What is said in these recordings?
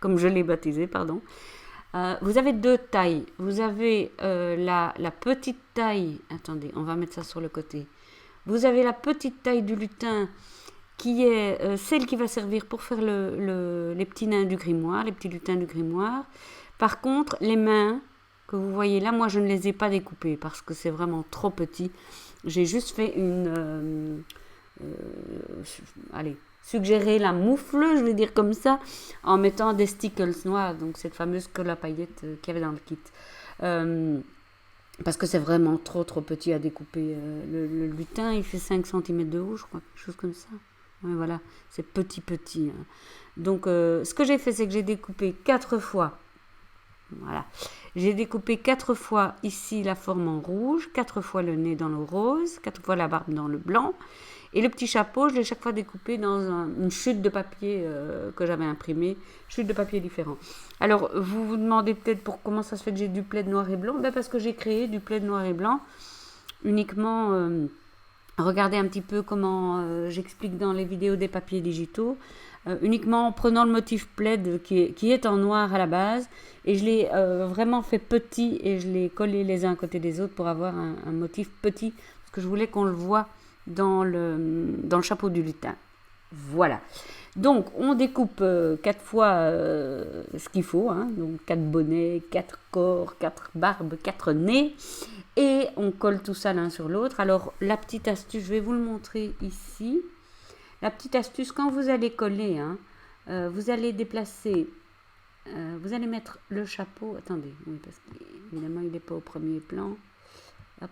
Comme je l'ai baptisé, pardon. Vous avez deux tailles. Vous avez la petite taille. Attendez, on va mettre ça sur le côté. Vous avez la petite taille du lutin qui est celle qui va servir pour faire les petits nains du grimoire, les petits lutins du grimoire. Par contre, les mains que vous voyez là, moi je ne les ai pas découpées parce que c'est vraiment trop petit. J'ai juste fait suggérer la moufle, je vais dire comme ça, en mettant des stickles noirs, donc cette fameuse colle à paillettes qu'il y avait dans le kit. Parce que c'est vraiment trop petit à découper. Le lutin, il fait 5 cm de haut, je crois, quelque chose comme ça. Ouais, voilà, c'est petit. Hein. Donc, ce que j'ai fait, c'est que j'ai découpé 4 fois. Voilà. J'ai découpé 4 fois ici la forme en rouge, 4 fois le nez dans le rose, 4 fois la barbe dans le blanc. Et le petit chapeau, je l'ai chaque fois découpé dans une chute de papier que j'avais imprimée, chute de papier différent. Alors, vous vous demandez peut-être pour comment ça se fait que j'ai du plaid noir et blanc. Ben parce que j'ai créé du plaid noir et blanc uniquement. Regardez un petit peu comment j'explique dans les vidéos des papiers digitaux. Uniquement en prenant le motif plaid qui est en noir à la base. Et je l'ai vraiment fait petit et je l'ai collé les uns à côté des autres pour avoir un motif petit. Parce que je voulais qu'on le voit dans le chapeau du lutin. Voilà. Donc, on découpe 4 fois ce qu'il faut. Hein. Donc, 4 bonnets, 4 corps, 4 barbes, 4 nez. Et on colle tout ça l'un sur l'autre. Alors, la petite astuce, je vais vous le montrer ici. La petite astuce, quand vous allez coller, hein, vous allez déplacer, vous allez mettre le chapeau. Attendez, oui, parce qu'évidemment, il n'est pas au premier plan. Hop.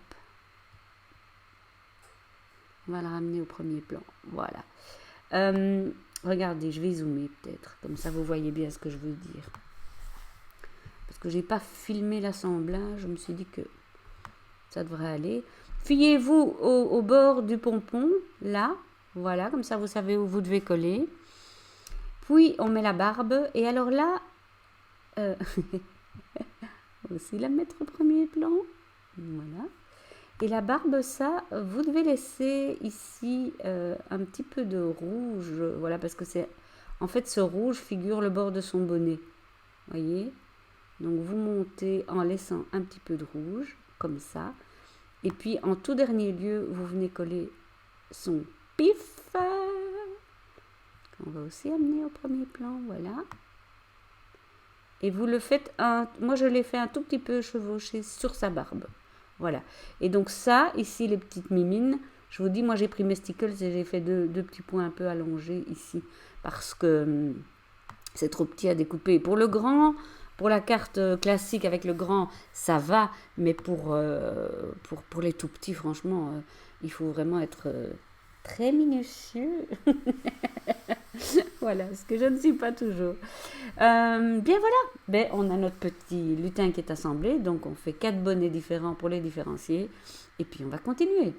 On va le ramener au premier plan. Voilà. Regardez, je vais zoomer peut-être. Comme ça, vous voyez bien ce que je veux dire. Parce que je n'ai pas filmé l'assemblage. Je me suis dit que ça devrait aller. Fiez-vous au bord du pompon, là. Voilà, comme ça, vous savez où vous devez coller. Puis, on met la barbe. Et alors là, on va aussi la mettre au premier plan. Voilà. Et la barbe, ça, vous devez laisser ici un petit peu de rouge. Voilà, parce que c'est... En fait, ce rouge figure le bord de son bonnet. Voyez? Donc, vous montez en laissant un petit peu de rouge, comme ça. Et puis, en tout dernier lieu, vous venez coller son pif. On va aussi amener au premier plan, voilà. Et vous le faites, moi je l'ai fait un tout petit peu chevaucher sur sa barbe. Voilà. Et donc ça, ici, les petites mimines, je vous dis, moi j'ai pris mes stickles et j'ai fait deux petits points un peu allongés ici. Parce que c'est trop petit à découper. Pour le grand, pour la carte classique avec le grand, ça va. Mais pour les tout petits, franchement, il faut vraiment être très minutieux. Voilà, ce que je ne suis pas toujours. Bien voilà, ben, on a notre petit lutin qui est assemblé, donc on fait 4 bonnets différents pour les différencier, et puis on va continuer.